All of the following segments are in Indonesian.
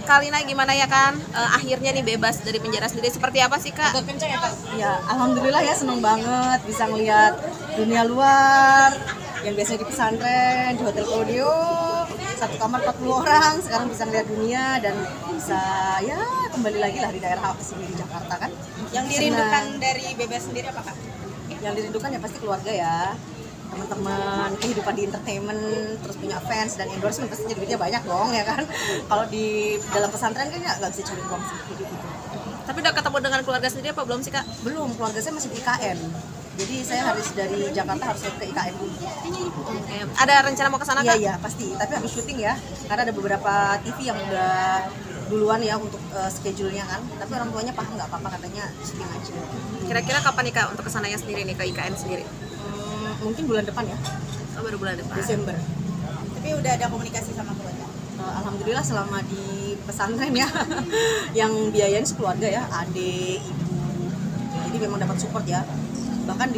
Kalina gimana ya kan? Akhirnya nih bebas dari penjara sendiri. Seperti apa sih Kak? Agak kencang ya Kak? Ya, alhamdulillah ya, seneng banget bisa ngelihat dunia luar yang biasanya di pesantren, di hotel audio, satu kamar 40 orang, sekarang bisa ngelihat dunia dan bisa ya kembali lagi lah di daerah sini di Jakarta kan. Yang dirindukan dari bebas sendiri apa Kak? Yang dirindukan ya pasti keluarga ya, teman-teman, kehidupan di entertainment, terus punya fans dan endorsement, pastinya duitnya banyak dong ya kan. Kalau di dalam pesantren kan nggak bisa cari uang sih gitu. Tapi udah ketemu dengan keluarga sendiri apa belum sih Kak? Belum, keluarga saya masih di IKN. Jadi saya harus dari Jakarta harus ke IKN dulu. Oke. Ada rencana mau ke sana Kak? Iya pasti, tapi habis syuting ya. Karena ada beberapa TV yang udah duluan ya untuk schedule-nya kan. Tapi orang tuanya paham nggak apa-apa, katanya syuting aja. Kira-kira kapan nih Kak untuk kesananya sendiri nih, ke IKN sendiri? Mungkin bulan depan ya, Oh, baru bulan depan. Desember. Tapi udah ada komunikasi sama keluarga? Alhamdulillah selama di pesantren ya, yang biayain sekeluarga ya, adik, ibu. Jadi memang dapat support ya. Bahkan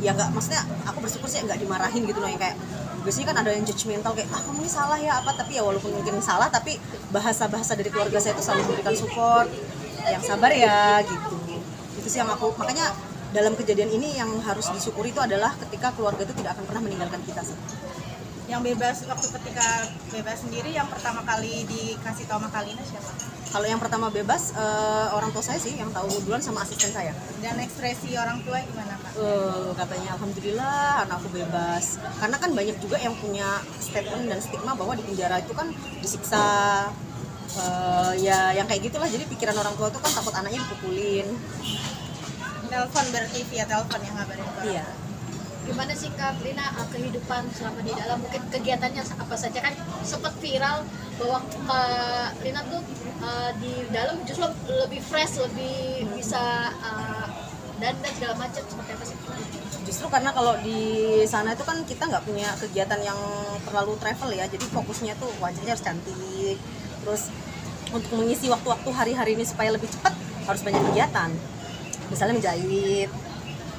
ya nggak, maksudnya aku bersyukur sih nggak dimarahin gitu loh, yang kayak biasanya kan ada yang judgmental kayak kamu ini salah ya apa, tapi ya walaupun mungkin salah, tapi bahasa-bahasa dari keluarga saya itu selalu memberikan support, yang sabar ya gitu. Itu sih yang aku, makanya dalam kejadian ini yang harus disyukuri itu adalah ketika keluarga itu tidak akan pernah meninggalkan kita sih. Yang bebas, waktu ketika bebas sendiri yang pertama kali dikasih tahu sama Kalina siapa? Kalau yang pertama bebas, orang tua saya sih yang tahu duluan sama asisten saya. Dan ekspresi orang tua gimana Kak? Katanya alhamdulillah anakku bebas. Karena kan banyak juga yang punya statement dan stigma bahwa di penjara itu kan disiksa, ya yang kayak gitulah. Jadi pikiran orang tua itu kan takut anaknya dipukulin. Telepon berarti via telepon yang ngabarin Kak? Iya. Gimana sih Kak Lina kehidupan selama di dalam, mungkin kegiatannya apa saja, kan sempat viral bahwa Kak Lina tuh di dalam justru lebih fresh, lebih bisa dan segala macam, seperti apa sih? Justru karena kalau di sana itu kan kita nggak punya kegiatan yang terlalu travel ya, jadi fokusnya tuh wajahnya harus cantik. Terus untuk mengisi waktu-waktu hari-hari ini supaya lebih cepat harus banyak kegiatan. Misalnya menjahit,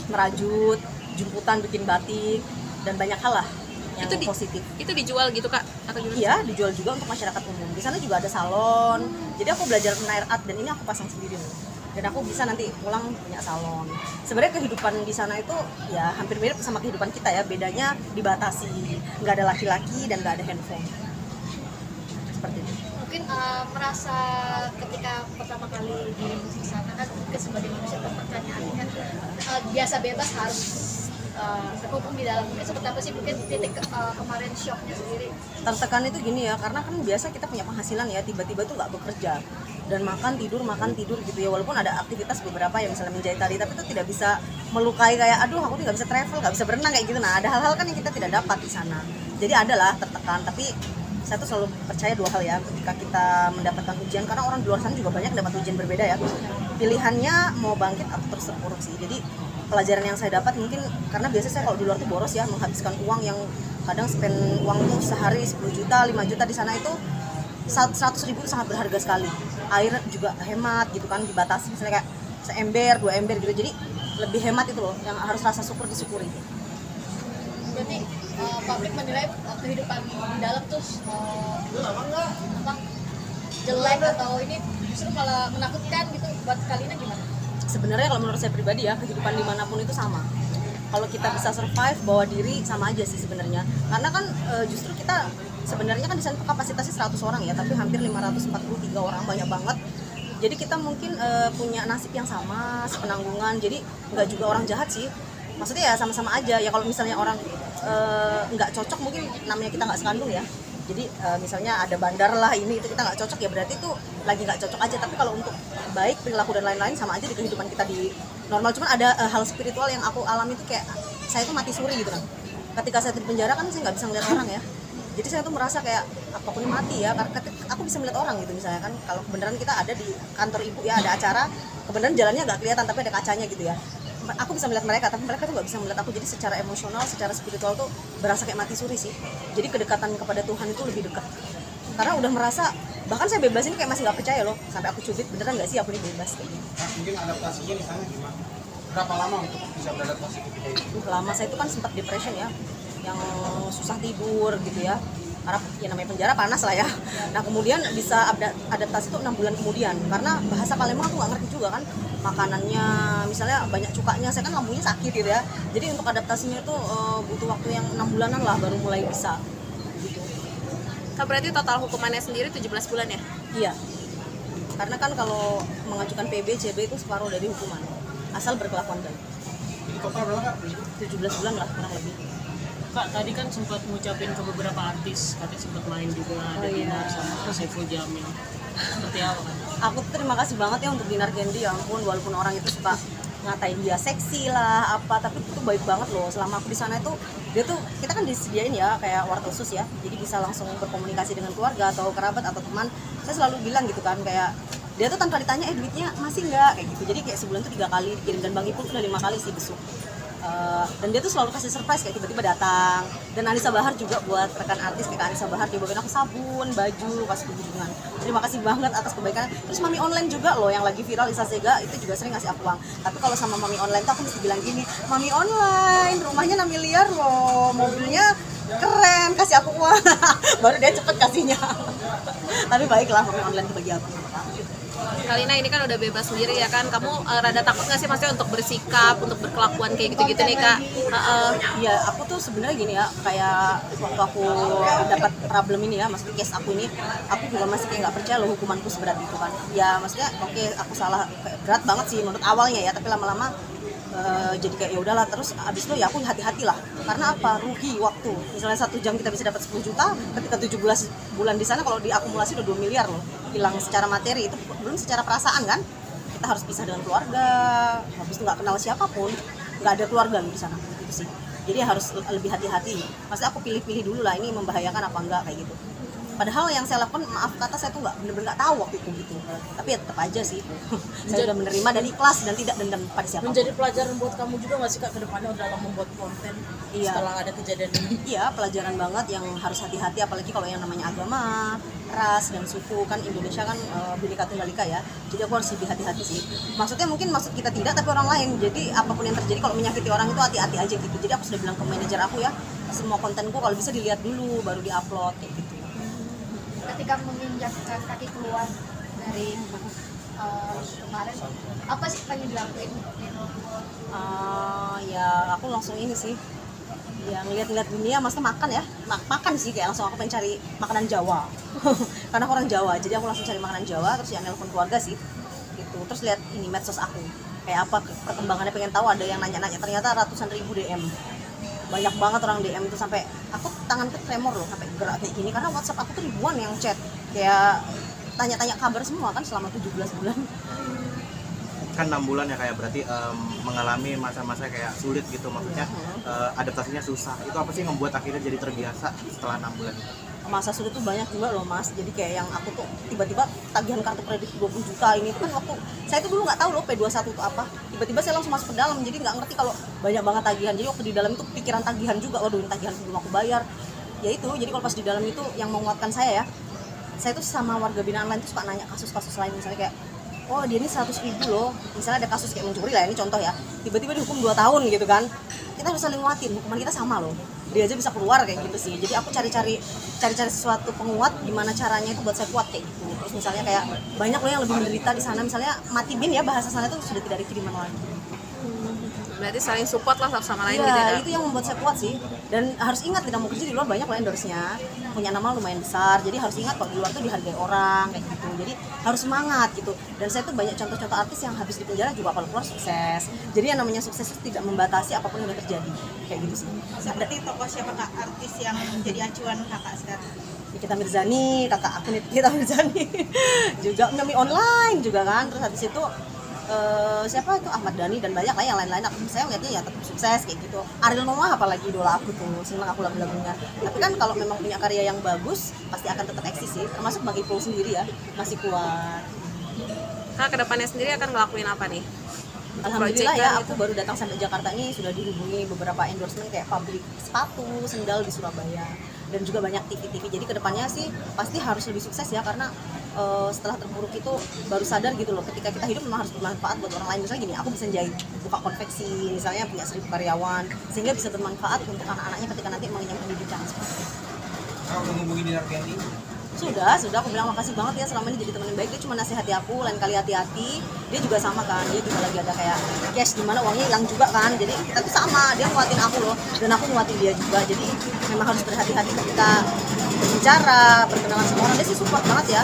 merajut, jemputan bikin batik, dan banyak hal lah yang Itu positif. Itu dijual gitu Kak? Atau gimana? Iya, dijual juga untuk masyarakat umum. Di sana juga ada salon. Jadi aku belajar nail art dan ini aku pasang sendiri nih. Dan aku bisa nanti pulang punya salon. Sebenarnya kehidupan di sana itu ya hampir mirip sama kehidupan kita ya. Bedanya dibatasi, nggak ada laki-laki dan nggak ada handphone. Seperti itu. Mungkin merasa ketika pertama kali di sana kan, mungkin sebagai manusia pertanyaannya biasa bebas harus terkungkung di dalam, mungkin seperti apa sih mungkin titik kemarin shocknya sendiri? Tertekan itu gini ya, karena kan biasa kita punya penghasilan ya, tiba-tiba tuh nggak bekerja dan makan tidur gitu ya. Walaupun ada aktivitas beberapa yang misalnya menjahit tali, tapi itu tidak bisa melukai kayak aduh aku nggak bisa travel, nggak bisa berenang kayak gitu. Nah ada hal-hal kan yang kita tidak dapat di sana, jadi adalah tertekan. Tapi saya tuh selalu percaya dua hal ya ketika kita mendapatkan ujian, karena orang di luar sana juga banyak dapat ujian berbeda ya. Pilihannya mau bangkit atau terus terpuruk sih. Jadi pelajaran yang saya dapat mungkin karena biasa saya kalau di luar tuh boros ya, menghabiskan uang yang kadang spend uang tuh sehari 10 juta, 5 juta. Di sana itu 100.000 sangat berharga sekali. Air juga hemat gitu kan, dibatasi misalnya kayak seember, 2 ember gitu. Jadi lebih hemat itu loh, yang harus rasa syukur disyukuri. Berarti publik menilai kehidupan di dalam tuh jelek atau ini justru malah menakutkan gitu, buat Kalina gimana? Sebenarnya kalau menurut saya pribadi ya, kehidupan dimanapun itu sama. Kalau kita bisa survive, bawa diri sama aja sih sebenarnya. Karena kan justru kita sebenarnya kan di sana kapasitasnya 100 orang ya, tapi hampir 543 orang, banyak banget. Jadi kita mungkin punya nasib yang sama, sepenanggungan. Jadi nggak juga orang jahat sih. Maksudnya ya sama-sama aja. Ya kalau misalnya orang nggak cocok, mungkin namanya kita nggak sekandung ya. Jadi misalnya ada bandar lah ini itu kita nggak cocok, ya berarti itu lagi nggak cocok aja. Tapi kalau untuk baik, perilaku dan lain-lain sama aja di kehidupan kita di normal. Cuman ada hal spiritual yang aku alami itu kayak saya tuh mati suri gitu kan. Ketika saya di penjara kan saya nggak bisa ngeliat orang ya. Jadi saya tuh merasa kayak apapun mati ya, karena aku bisa melihat orang gitu misalnya kan. Kalau kebenaran kita ada di kantor ibu ya, ada acara, kebenaran jalannya nggak kelihatan tapi ada kacanya gitu ya. Aku bisa melihat mereka, tapi mereka tuh nggak bisa melihat aku. Jadi secara emosional, secara spiritual tuh berasa kayak mati suri sih. Jadi kedekatan kepada Tuhan itu lebih dekat. Karena udah merasa, bahkan saya bebas ini kayak masih nggak percaya loh. Sampai aku cubit, beneran nggak sih aku ini bebas kayak gitu. Mungkin adaptasinya di sana gimana? Berapa lama untuk bisa beradaptasi ketika itu? Lama, saya itu kan sempat depression ya, yang susah tidur gitu ya. karena ya namanya penjara panas lah ya. Nah kemudian bisa adaptasi itu 6 bulan kemudian, karena bahasa Palembang aku nggak ngerti juga kan, makanannya misalnya banyak cukanya, saya kan lambungnya sakit gitu ya, jadi untuk adaptasinya itu butuh waktu yang 6 bulanan lah baru mulai bisa gitu. Kak, berarti total hukumannya sendiri 17 bulan ya? Iya, karena kan kalau mengajukan PB, CB itu separuh dari hukuman asal berkelakuan baik. Total berapa Kak? 17 bulan lah kurang lebih. Kak, tadi kan sempat ngucapin ke beberapa artis, katanya sempat main juga, ada Dinar sama Saiful Jamil. Seperti apa kan? Aku tuh terima kasih banget ya untuk Dinar Candy, ya ampun, walaupun orang itu suka ngatain dia seksi lah apa, tapi itu baik banget loh. Selama aku di sana itu dia tuh, kita kan disediain ya kayak wartel khusus ya, jadi bisa langsung berkomunikasi dengan keluarga atau kerabat atau teman. Saya selalu bilang gitu kan, kayak dia tuh tanpa ditanya duitnya masih nggak kayak gitu, jadi kayak sebulan tuh 3 kali dikirim, dan Bang Ipul udah 5 kali sih besuk. Dan dia tuh selalu kasih surprise kayak tiba-tiba datang. Dan Anissa Bahar juga buat rekan artis kayak Anissa Bahar, dia bawain aku sabun, baju, kasih kunjungan. Terima kasih banget atas kebaikan. Terus Mami Online juga loh yang lagi viral, Isa Sega itu juga sering ngasih aku uang. Tapi kalau sama Mami Online tuh aku mesti bilang gini, Mami Online rumahnya 6 miliar loh, mobilnya keren, kasih aku uang. Baru dia cepet kasihnya. Tapi baiklah Mami Online tuh bagi aku. Kalina, ini kan udah bebas sendiri ya kan, kamu rada takut nggak sih maksudnya untuk bersikap, untuk berkelakuan kayak gitu-gitu nih Kak? Iya, aku tuh sebenarnya gini ya, kayak waktu aku dapat problem ini ya, maksudnya case aku ini, aku juga masih kayak nggak percaya loh hukumanku seberat itu kan. Ya maksudnya oke, aku salah, berat banget sih menurut awalnya ya, tapi lama-lama jadi kayak ya udahlah. Terus abis itu ya aku hati-hati lah, karena apa, rugi waktu. Misalnya 1 jam kita bisa dapat 10 juta, ketika 17 bulan di sana kalau diakumulasi udah 2 miliar loh, hilang secara materi, itu belum secara perasaan kan. Kita harus pisah dengan keluarga, habis itu nggak kenal siapapun, nggak ada keluarga di sana gitu sih. Jadi harus lebih hati-hati. Maksudnya aku pilih-pilih dulu lah, ini membahayakan apa enggak kayak gitu. Padahal yang saya lakukan, maaf kata, saya tuh bener-bener nggak tahu waktu itu gitu. Tapi ya tetap aja sih, saya udah menerima dan ikhlas dan tidak dendam pada siapapun. Menjadi pelajaran buat kamu juga nggak sih Kak ke depannya dalam membuat konten setelah ada kejadian ini? Iya, pelajaran banget yang harus hati-hati, apalagi kalau yang namanya agama, ras, dan suku. Kan Indonesia kan Bhinneka Tunggal Ika ya, jadi aku harus lebih hati-hati sih. Maksudnya mungkin maksud kita tidak, tapi orang lain. Jadi apapun yang terjadi, kalau menyakiti orang itu hati-hati aja gitu. Jadi aku sudah bilang ke manajer aku ya, semua kontenku kalau bisa dilihat dulu baru diupload kayak gitu. Ketika menginjakkan kaki keluar dari kemarin, apa sih pengen dilakuin? Ya aku langsung ini sih, ya ngeliat-ngeliat dunia, maksudnya makan ya, makan sih, kayak langsung aku pengen cari makanan Jawa. Karena aku orang Jawa, jadi aku langsung cari makanan Jawa, terus ya nelpon keluarga sih gitu. Terus lihat ini medsos aku kayak apa perkembangannya, pengen tahu. Ada yang nanya-nanya, ternyata ratusan ribu DM, banyak banget orang DM itu, sampai aku tanganku tremor loh, sampai gerak kayak gini, karena WhatsApp aku tuh ribuan yang chat, kayak tanya-tanya kabar semua kan selama 17 bulan. Kan 6 bulan ya, kayak berarti mengalami masa-masa kayak sulit gitu, maksudnya adaptasinya susah. Itu apa sih yang membuat akhirnya jadi terbiasa setelah 6 bulan itu? Masa sulit tuh banyak juga loh Mas, jadi kayak yang aku tuh tiba-tiba tagihan kartu kredit 20 juta ini tuh kan, waktu saya tuh dulu nggak tahu loh P21 itu apa, tiba-tiba saya langsung masuk ke dalam, jadi nggak ngerti kalau banyak banget tagihan. Jadi waktu di dalam itu pikiran tagihan juga, waduh ini tagihan sebelum aku bayar ya itu. Jadi kalau pas di dalam itu yang menguatkan saya ya, saya tuh sama warga binaan lain tuh suka nanya kasus-kasus lain, misalnya kayak oh dia ini 100.000 loh, misalnya ada kasus kayak mencuri lah, ini contoh ya, tiba-tiba dihukum 2 tahun gitu kan, kita harus saling nguatin, hukuman kita sama loh, dia aja bisa keluar kayak gitu sih. Jadi aku cari-cari sesuatu penguat, gimana caranya itu buat saya kuat kayak gitu. Terus misalnya kayak banyak loh yang lebih menderita di sana, misalnya mati bin ya, bahasa sana tuh sudah tidak ada kiriman lagi. Berarti saling support lah satu sama lain Iya, gitu ya. itu yang membuat saya kuat sih. Dan harus ingat, tidak mau kerja di luar banyak loh endorse-nya, punya nama lumayan besar. Jadi harus ingat kalau di luar tuh dihargai orang kayak gitu. Jadi harus semangat gitu. Dan saya tuh banyak contoh-contoh artis yang habis di penjara juga kalau keluar sukses. Jadi yang namanya sukses itu tidak membatasi apapun yang udah terjadi. Kayak gitu sih. Seperti tokoh siapa Kak, artis yang menjadi acuan Kakak sekarang? Nikita Mirzani, kakak aku Nikita Mirzani. Juga Mami Online juga kan. Terus habis itu siapa itu, Ahmad Dhani, dan banyak lah yang lain-lain. Saya ngeliatnya ya tetap sukses kayak gitu. Ariel Noah apalagi idola aku tuh, seneng aku lagu-lagunya. Tapi kan kalau memang punya karya yang bagus pasti akan tetap eksis sih, termasuk Bang Ipul sendiri ya, masih kuat. Kak, kedepannya sendiri akan ngelakuin apa nih? Alhamdulillah ya, Proyekan aku baru datang sampai Jakarta ini sudah dihubungi beberapa endorsement kayak pabrik sepatu, sendal di Surabaya, dan juga banyak TV-TV. Jadi kedepannya sih pasti harus lebih sukses ya, karena setelah terpuruk itu baru sadar gitu loh, ketika kita hidup memang harus bermanfaat buat orang lain. Misalnya gini, aku bisa jahit, buka konveksi, misalnya punya 1000 karyawan, sehingga bisa bermanfaat untuk anak-anaknya ketika nanti mengenyam pendidikan seperti itu. Kakak udah ngubungin Dinar Candy? Sudah, aku bilang makasih banget ya selama ini jadi teman yang baik. Dia cuma nasihati aku, lain kali hati-hati. Dia juga sama kan, dia juga lagi ada kayak cash dimana uangnya hilang juga kan. Jadi kita tuh sama, dia nguatin aku loh, dan aku nguatin dia juga. Jadi memang harus berhati-hati ketika berbicara, berkenalan sama orang. Dia sih support banget ya.